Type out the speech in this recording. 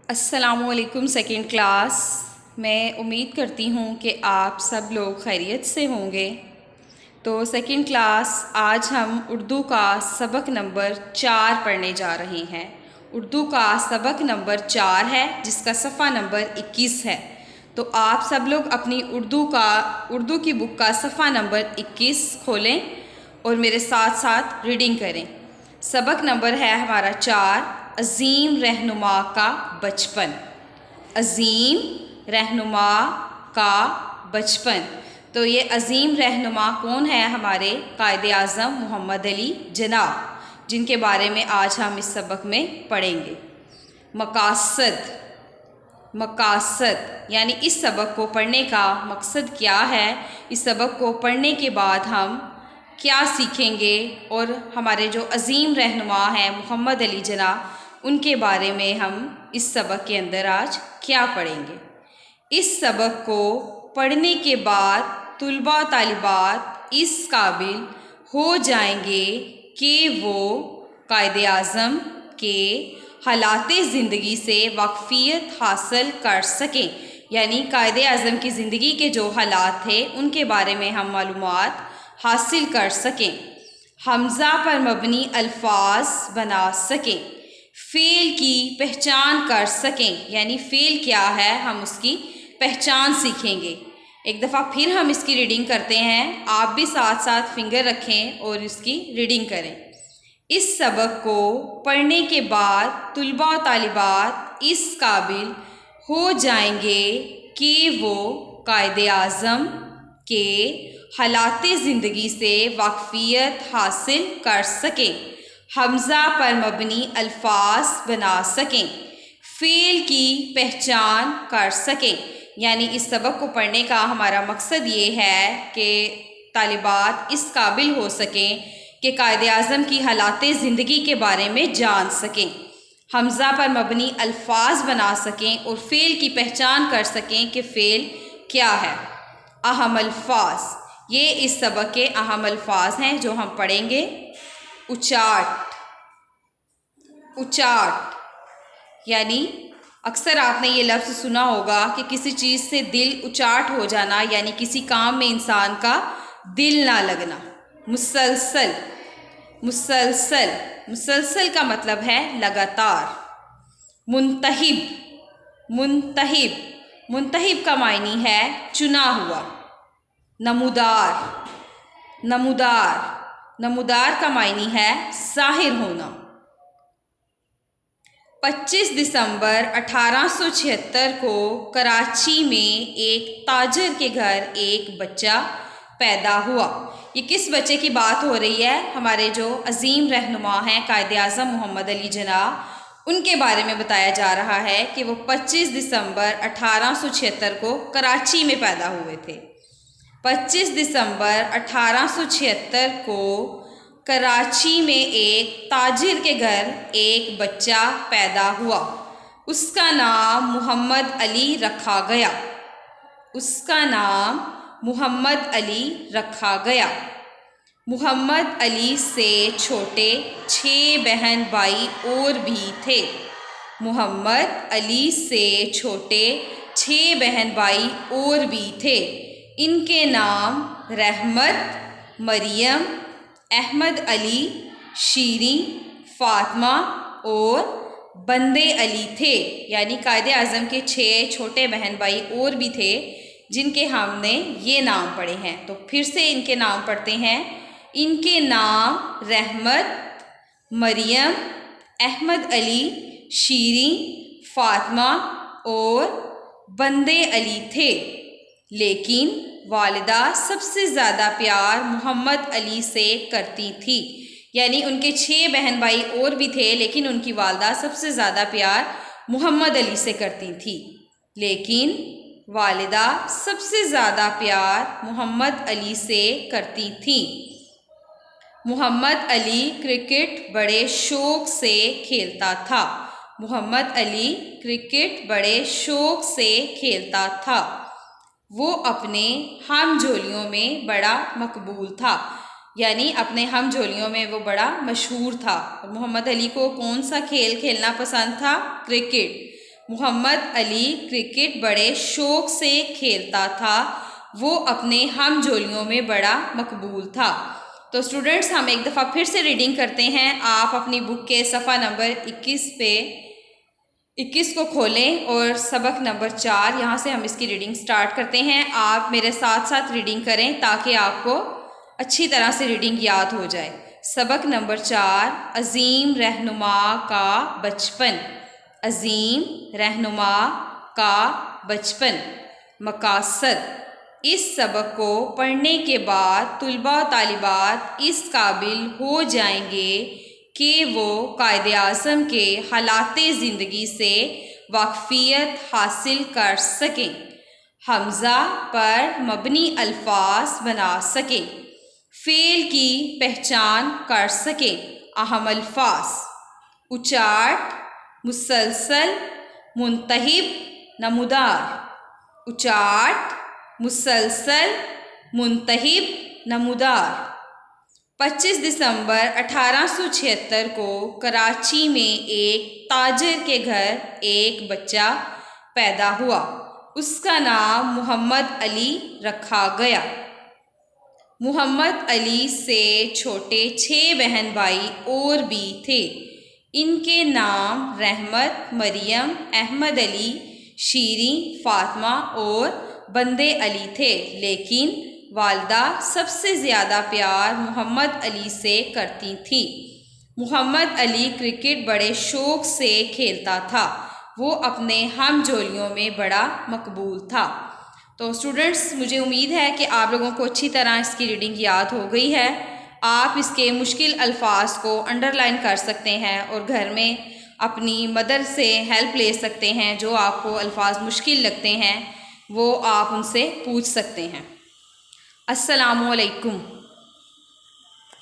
अस्सलामुअलैकुम second class. मैं उम्मीद करती हूँ कि आप सब लोग खैरियत से होंगे। तो सेकंड क्लास आज हम उर्दू का सबक नंबर 4 पढ़ने जा रहे हैं। उर्दू का सबक नंबर 4 है जिसका सफ़ा नंबर 21 है। तो आप सब लोग अपनी उर्दू की बुक का सफ़ा नंबर 21 खोलें और मेरे साथ साथ रीडिंग करें। सबक नंबर है हमारा 4, अज़ीम रहनुमा का बचपन। अज़ीम रहनुमा का बचपन। तो ये अज़ीम रहनुमा कौन है? हमारे कायदे आज़म मोहम्मद अली जनाब, जिनके बारे में आज हम इस सबक में पढ़ेंगे। मकासद यानी इस सबक को पढ़ने का मकसद क्या है, इस सबक को पढ़ने के बाद हम क्या सीखेंगे और हमारे जो अज़ीम रहनुमा हैं मोहम्मद अली जनाब, उनके बारे में हम इस सबक के अंदर आज क्या पढ़ेंगे। इस सबक को पढ़ने के बाद तुलबा तालिबात इस काबिल हो जाएंगे कि वो कायदे आज़म के हालाते ज़िंदगी से वाक़फ़ियत हासिल कर सकें। यानी कायदे आज़म की ज़िंदगी के जो हालात थे उनके बारे में हम मालूमात हासिल कर सकें। हमज़ा पर मबनी अल्फाज बना सकें। फ़ेल की पहचान कर सकें, यानी फ़ेल क्या है हम उसकी पहचान सीखेंगे। एक दफ़ा फिर हम इसकी रीडिंग करते हैं, आप भी साथ साथ फिंगर रखें और इसकी रीडिंग करें। इस सबक को पढ़ने के बाद तुलबा तालिबात इस काबिल हो जाएंगे कि वो कायदे आज़म के हालाते ज़िंदगी से वाक़फ़ियत हासिल कर सकें। हमज़ा पर मबनी अल्फाज बना सकें। फ़ेल की पहचान कर सकें। यानी इस सबक को पढ़ने का हमारा मकसद ये है कि तालिबात इस काबिल हो सकें कि कायदे आज़म की हालाते ज़िंदगी के बारे में जान सकें, हमज़ा पर मबनी अल्फाज बना सकें और फ़ेल की पहचान कर सकें कि फ़ेल क्या है। अहम अल्फाज, ये इस सबक के अहम अल्फाज हैं जो हम पढ़ेंगे। उचाट यानी अक्सर आपने ये लफ्ज़ सुना होगा कि किसी चीज़ से दिल उचाट हो जाना, यानी किसी काम में इंसान का दिल ना लगना। मुसलसल का मतलब है लगातार। मुंतहिब का मायनी है चुना हुआ। नमूदार का मायनी है ज़ाहिर होना। 25 दिसंबर 1876 को कराची में एक ताजर के घर एक बच्चा पैदा हुआ। ये किस बच्चे की बात हो रही है? हमारे जो अज़ीम रहनुमा हैं कायदे आज़म मोहम्मद अली जनाब, उनके बारे में बताया जा रहा है कि वो 25 दिसंबर 1876 को कराची में पैदा हुए थे। 25 दिसंबर 1876 को कराची में एक ताजिर के घर एक बच्चा पैदा हुआ। उसका नाम मोहम्मद अली रखा गया। मोहम्मद अली से छोटे 6 बहन भाई और भी थे। इनके नाम रहमत, मरियम, अहमद अली, शीरी, फातिमा और बंदे अली थे। यानी कायदे आज़म के 6 छोटे बहन भाई और भी थे जिनके हमने ये नाम पढ़े हैं। तो फिर से इनके नाम पढ़ते हैं। इनके नाम रहमत, मरियम, अहमद अली, शीरी, फातिमा और बंदे अली थे। लेकिन वालिदा सबसे ज़्यादा प्यार मोहम्मद अली से करती थी। यानी उनके 6 बहन भाई और भी थे, लेकिन उनकी वालिदा सबसे ज़्यादा प्यार मोहम्मद अली से करती थी। मोहम्मद अली क्रिकेट बड़े शौक़ से खेलता था। वो अपने हमजोलियों में बड़ा मकबूल था, यानी अपने हमजोलियों में वो बड़ा मशहूर था। मोहम्मद अली को कौन सा खेल खेलना पसंद था? क्रिकेट। मोहम्मद अली क्रिकेट बड़े शौक़ से खेलता था, वो अपने हमजोलियों में बड़ा मकबूल था। तो स्टूडेंट्स, हम एक दफ़ा फिर से रीडिंग करते हैं। आप अपनी बुक के सफ़ा नंबर 21 को खोलें और सबक नंबर 4, यहाँ से हम इसकी रीडिंग स्टार्ट करते हैं। आप मेरे साथ साथ रीडिंग करें ताकि आपको अच्छी तरह से रीडिंग याद हो जाए। सबक नंबर 4, अज़ीम रहनुमा का बचपन। अज़ीम रहनुमा का बचपन। मकासद, इस सबक को पढ़ने के बाद तुलबा तालिबात इस काबिल हो जाएंगे कि वो कायदे आज़म के हालाते ज़िंदगी से वाकफ़ियत हासिल कर सकें, हमज़ा पर मबनी अल्फाज बना सकें, फ़ेल की पहचान कर सकें, अहम अल्फाज, उचाट, मुसलसल, मुंतहिब, नमूदार। उचाट, मुसलसल, मुंतहिब, नमूदार। 25 दिसंबर 1876 को कराची में एक ताजिर के घर एक बच्चा पैदा हुआ। उसका नाम मोहम्मद अली रखा गया। मोहम्मद अली से छोटे 6 बहन भाई और भी थे। इनके नाम रहमत, मरियम, अहमद अली, शीरीं, फातिमा और बंदे अली थे, लेकिन वालदा सबसे ज़्यादा प्यार मोहम्मद अली से करती थी। मोहम्मद अली क्रिकेट बड़े शौक़ से खेलता था, वो अपने हमजोलियों में बड़ा मकबूल था। तो स्टूडेंट्स, मुझे उम्मीद है कि आप लोगों को अच्छी तरह इसकी रीडिंग याद हो गई है। आप इसके मुश्किल अल्फाज को अंडरलाइन कर सकते हैं और घर में अपनी मदर से हेल्प ले सकते हैं। जो आपको अल्फाज मुश्किल लगते हैं वो आप उनसे पूछ सकते हैं। अस्सलामु अलैकुम।